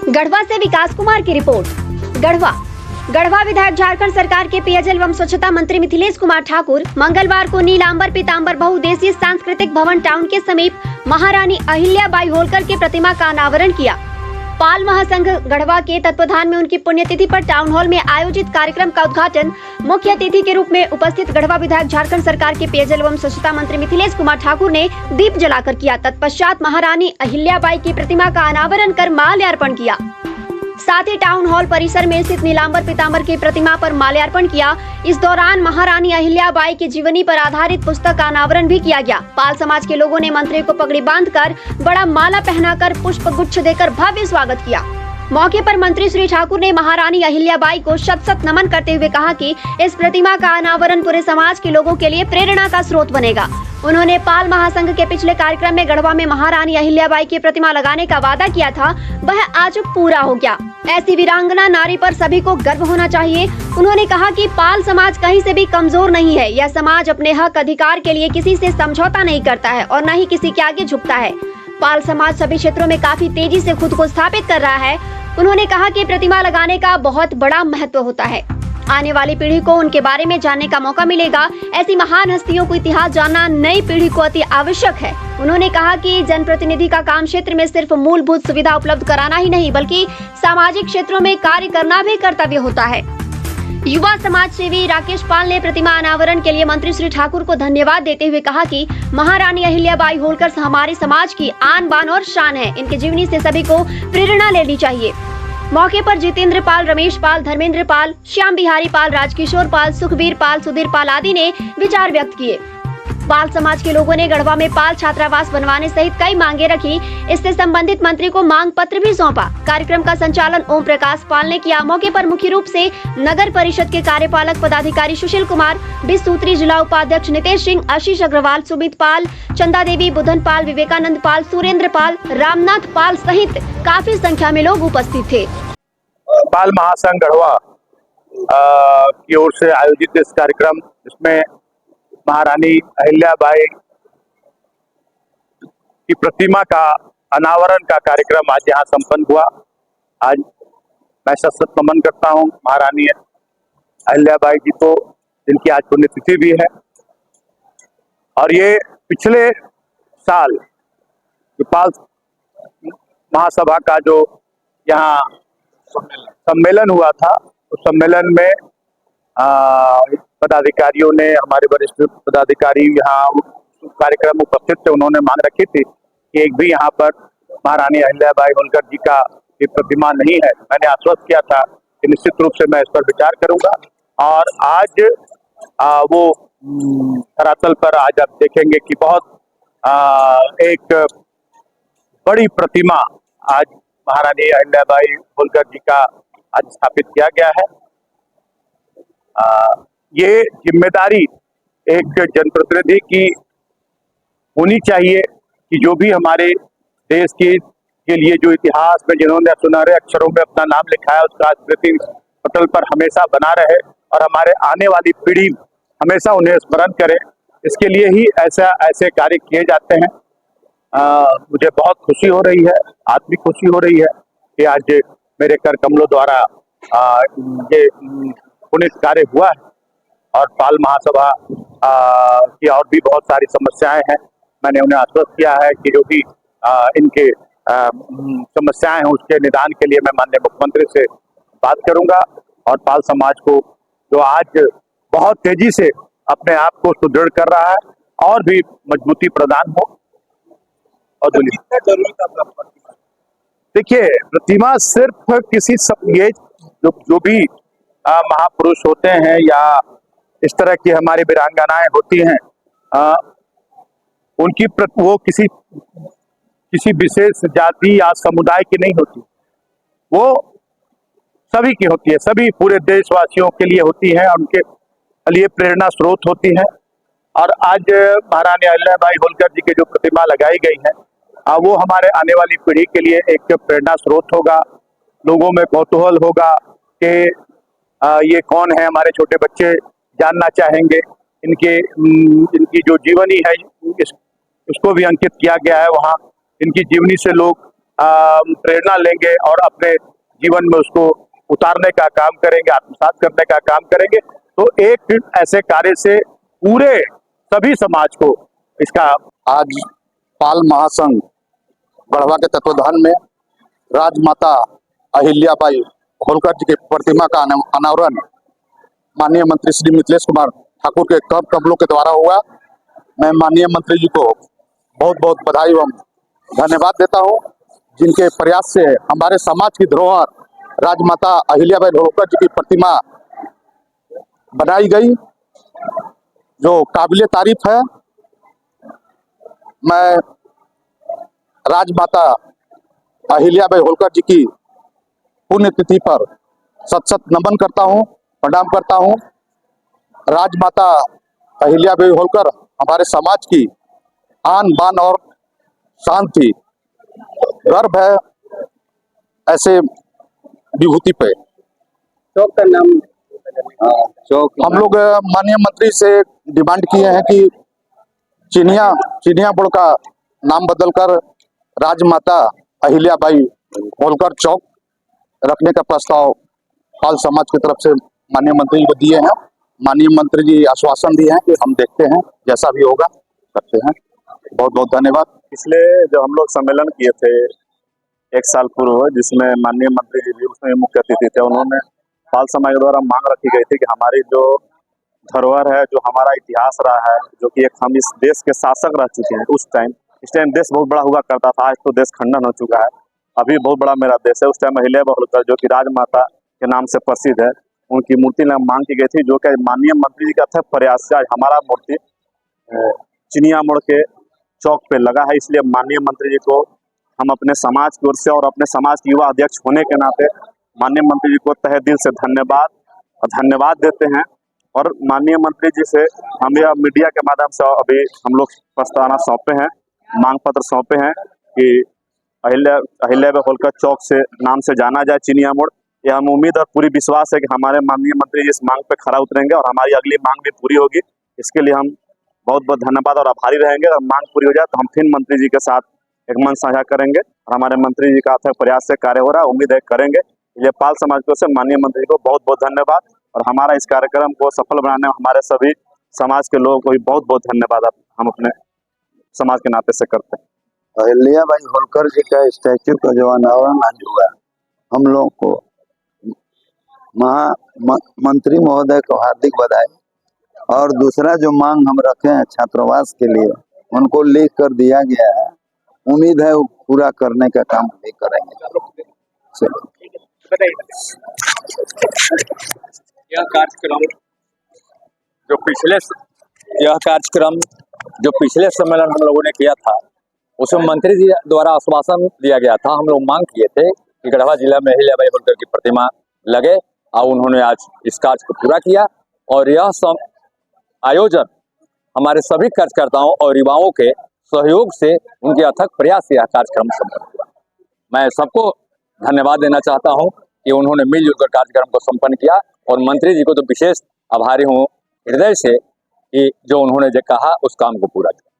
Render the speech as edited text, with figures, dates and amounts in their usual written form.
गढ़वा से विकास कुमार की रिपोर्ट। गढ़वा विधायक झारखंड सरकार के पेयजल एवं स्वच्छता मंत्री मिथिलेश कुमार ठाकुर मंगलवार को नीलांबर पीतांबर बहुउद्देशीय सांस्कृतिक भवन टाउन के समीप महारानी अहिल्याबाई होलकर की प्रतिमा का अनावरण किया। पाल महासंघ गढ़वा के तत्वाधान में उनकी पुण्यतिथि पर टाउन हॉल में आयोजित कार्यक्रम का उद्घाटन मुख्य अतिथि के रूप में उपस्थित गढ़वा विधायक झारखंड सरकार के पेयजल एवं स्वच्छता मंत्री मिथिलेश कुमार ठाकुर ने दीप जलाकर किया। तत्पश्चात महारानी अहिल्याबाई की प्रतिमा का अनावरण कर माल्यार्पण किया। साथ ही टाउन हॉल परिसर में स्थित नीलांबर पीतांबर की प्रतिमा पर माल्यार्पण किया। इस दौरान महारानी अहिल्याबाई की जीवनी पर आधारित पुस्तक का अनावरण भी किया गया। पाल समाज के लोगों ने मंत्री को पगड़ी बांधकर बड़ा माला पहनाकर पुष्प गुच्छ देकर भव्य स्वागत किया। मौके पर मंत्री श्री ठाकुर ने महारानी अहिल्याबाई को शत-शत नमन करते हुए कहा कि इस प्रतिमा का अनावरण पूरे समाज के लोगों के लिए प्रेरणा का स्रोत बनेगा। उन्होंने पाल महासंघ के पिछले कार्यक्रम में गढ़वा में महारानी अहिल्याबाई की प्रतिमा लगाने का वादा किया था, वह आज पूरा हो गया। ऐसी वीरांगना नारी पर सभी को गर्व होना चाहिए। उन्होंने कहा कि पाल समाज कहीं से भी कमजोर नहीं है। यह समाज अपने हक अधिकार के लिए किसी से समझौता नहीं करता है और न ही किसी के आगे झुकता है। पाल समाज सभी क्षेत्रों में काफी तेजी से खुद को स्थापित कर रहा है। उन्होंने कहा कि प्रतिमा लगाने का बहुत बड़ा महत्व होता है। आने वाली पीढ़ी को उनके बारे में जानने का मौका मिलेगा। ऐसी महान हस्तियों को इतिहास जानना नई पीढ़ी को अति आवश्यक है। उन्होंने कहा कि जनप्रतिनिधि का काम क्षेत्र में सिर्फ मूलभूत सुविधा उपलब्ध कराना ही नहीं बल्कि सामाजिक क्षेत्रों में कार्य करना भी कर्तव्य होता है। युवा समाज सेवी राकेश पाल ने प्रतिमा अनावरण के लिए मंत्री श्री ठाकुर को धन्यवाद देते हुए कहा कि महारानी अहिल्याबाई होलकर हमारे समाज की आन बान और शान है। इनकी जीवनी से सभी को प्रेरणा लेनी चाहिए। मौके पर जितेंद्र पाल, रमेश पाल, धर्मेंद्र पाल, श्याम बिहारी पाल, राजकिशोर पाल, सुखबीर पाल, सुधीर पाल आदि ने विचार व्यक्त किए। पाल समाज के लोगों ने गढ़वा में पाल छात्रावास बनवाने सहित कई मांगे रखी। इससे संबंधित मंत्री को मांग पत्र भी सौंपा। कार्यक्रम का संचालन ओम प्रकाश पाल ने किया। मौके पर मुख्य रूप से नगर परिषद के कार्यपालक पदाधिकारी सुशील कुमार, 20 सूत्री जिला उपाध्यक्ष नितेश सिंह, आशीष अग्रवाल, सुमित पाल, चंदा देवी, बुधन पाल, विवेकानंद पाल, सुरेंद्र पाल, रामनाथ पाल सहित काफी संख्या में लोग उपस्थित थे। पाल महासंघ गढ़वा की ओर से आयोजित इस कार्यक्रम इसमें महारानी अहिल्याबाई की प्रतिमा का अनावरण का कार्यक्रम आज यहाँ संपन्न हुआ। आज मैं सशक्त नमन करता हूँ महारानी अहिल्याबाई जी को, जिनकी आज पुण्यतिथि भी है। और ये पिछले साल पाल महासभा का जो यहाँ सम्मेलन हुआ था, उस सम्मेलन में पदाधिकारियों ने, हमारे वरिष्ठ पदाधिकारी यहाँ कार्यक्रम उपस्थित थे, उन्होंने मांग रखी थी कि एक भी यहाँ पर महारानी अहिल्याबाई होलकर जी का ये प्रतिमा नहीं है। मैंने आश्वस्त किया था कि निश्चित रूप से मैं इस पर विचार करूंगा। और आज वो धरातल पर आज आप देखेंगे कि बहुत एक बड़ी प्रतिमा आज महारानी अहिल्याबाई होलकर जी का आज स्थापित किया गया है। ये जिम्मेदारी एक जनप्रतिनिधि की होनी चाहिए कि जो भी हमारे देश के लिए जो इतिहास में जिन्होंने सुनहरे अक्षरों में अपना नाम लिखा है, उसका स्मृति पटल पर हमेशा बना रहे और हमारे आने वाली पीढ़ी हमेशा उन्हें स्मरण करे। इसके लिए ही ऐसे कार्य किए जाते हैं। मुझे बहुत खुशी हो रही है, आत्मिक खुशी हो रही है कि आज मेरे कर कमलों द्वारा ये पुण्य कार्य हुआ है। और पाल महासभा की और भी बहुत सारी समस्याएं हैं। मैंने उन्हें आश्वस्त किया है कि जो भी इनके समस्याएं हैं उसके निदान के लिए मैं माननीय मुख्यमंत्री से बात करूंगा। और पाल समाज को जो आज बहुत तेजी से अपने आप को सुदृढ़ कर रहा है और भी मजबूती प्रदान हो। और देखिए, प्रतिमा सिर्फ किसी ये जो भी महापुरुष होते हैं या इस तरह की हमारी वीरांगनाएं होती हैं, उनकी वो किसी विशेष जाति या समुदाय की नहीं होती, वो सभी की होती है, सभी पूरे देशवासियों के लिए होती है और उनके लिए प्रेरणा स्रोत होती है। और आज महारानी अहिल्याबाई होलकर जी की जो प्रतिमा लगाई गई है, वो हमारे आने वाली पीढ़ी के लिए एक प्रेरणा स्रोत होगा। लोगों में कौतूहल होगा कि ये कौन है, हमारे छोटे बच्चे जानना चाहेंगे। इनकी जो जीवनी है उसको भी अंकित किया गया है वहाँ। इनकी जीवनी से लोग प्रेरणा लेंगे और अपने जीवन में उसको उतारने का काम करेंगे, आत्मसात करने का काम करेंगे, तो एक ऐसे कार्य से पूरे सभी समाज को इसका। आज पाल महासंघ गढ़वा के तत्वाधान में राजमाता अहिल्याबाई होलकर जी की प्रतिमा का अनावरण माननीय मंत्री श्री मिथिलेश कुमार ठाकुर के कर कमलों के द्वारा हुआ। मैं माननीय मंत्री जी को बहुत बहुत बधाई एवं धन्यवाद देता हूं, जिनके प्रयास से हमारे समाज की धरोहर राजमाता अहिल्याबाई होलकर जी की प्रतिमा बनाई गई, जो काबिले तारीफ है। मैं राजमाता अहिल्याबाई होलकर जी की पुण्यतिथि पर सत सत नमन करता हूं, प्रणाम करता हूं। राजमाता अहिल्याबाई होलकर हमारे समाज की आन बान और शान थी। गर्व है ऐसे विभूति पे। चौक का नाम हम लोग माननीय मंत्री से डिमांड किए हैं कि चिनिया बोर्ड का नाम बदलकर राजमाता अहिल्याबाई होलकर चौक रखने का प्रस्ताव पाल समाज की तरफ से माननीय मंत्री जी को दिए हैं। माननीय मंत्री जी आश्वासन दिए हैं कि हम देखते हैं, जैसा भी होगा करते हैं। बहुत बहुत धन्यवाद। पिछले जो हम लोग सम्मेलन किए थे 1 साल पूर्व, जिसमें माननीय मंत्री जी भी उसमें मुख्य अतिथि थे, उन्होंने पाल समाज के द्वारा मांग रखी गई थी कि हमारी जो धरोहर है, जो हमारा इतिहास रहा है, जो कि एक हम इस देश के शासक रह चुके हैं इस टाइम देश बहुत बड़ा हुआ करता था। आज तो देश खंडन हो चुका है, अभी बहुत बड़ा मेरा देश है। उस टाइम अहिल्याबाई होलकर जो कि राजमाता के नाम से प्रसिद्ध है, उनकी मूर्ति मांग की गई थी, जो कि माननीय मंत्री जी का अथक प्रयास से आज हमारा मूर्ति चिनिया मोड़ के चौक पे लगा है। इसलिए माननीय मंत्री जी को हम अपने समाज की ओर से और अपने समाज के युवा अध्यक्ष होने के नाते माननीय मंत्री जी को तहे दिल से धन्यवाद देते हैं। और माननीय मंत्री जी से हम यह मीडिया के माध्यम से अभी हम लोग प्रस्तावना सौंपे हैं, मांग पत्र सौंपे हैं कि अहिल्याबाई होलकर चौक से नाम से जाना जाए चिनिया मोड़। ये हम उम्मीद और पूरी विश्वास है कि हमारे माननीय मंत्री जी इस मांग पे खरा उतरेंगे और हमारी अगली मांग भी पूरी होगी। इसके लिए हम बहुत बहुत धन्यवाद और आभारी रहेंगे। और मांग पूरी हो जाए तो हम फिर मंत्री जी के साथ एक मन साझा करेंगे और हमारे मंत्री जी का अथक प्रयास से कार्य हो रहा है, उम्मीद है करेंगे। ये पाल समाज को से माननीय मंत्री जी को बहुत बहुत धन्यवाद और हमारा इस कार्यक्रम को सफल बनाने में हमारे सभी समाज के लोगों को भी बहुत बहुत धन्यवाद हम अपने समाज के नाते से करते हैं। अहिल्याबाई होलकर जी का स्टैच्यू का जो अनावरण आज हुआ, हम लोग को मंत्री महोदय को हार्दिक बधाई। और दूसरा जो मांग हम रखे हैं छात्रावास के लिए, उनको लिख कर दिया गया है, उम्मीद है वो पूरा करने का काम भी करेंगे। यह कार्यक्रम जो पिछले सम्मेलन हम लोगों ने किया था, उसमें मंत्री जी द्वारा आश्वासन दिया गया था। हम लोग मांग किए थे कि गढ़वा जिला में अहिल्याबाई होलकर की प्रतिमा लगे और उन्होंने आज इस कार्य को पूरा किया। और यह आयोजन हमारे सभी कार्यकर्ताओं और युवाओं के सहयोग से, उनके अथक प्रयास से यह कार्यक्रम संपन्न हुआ। मैं सबको धन्यवाद देना चाहता हूं कि उन्होंने मिलजुल कर कार्यक्रम को संपन्न किया और मंत्री जी को तो विशेष आभारी हूं हृदय से कि जो उन्होंने जो कहा उस काम को पूरा किया।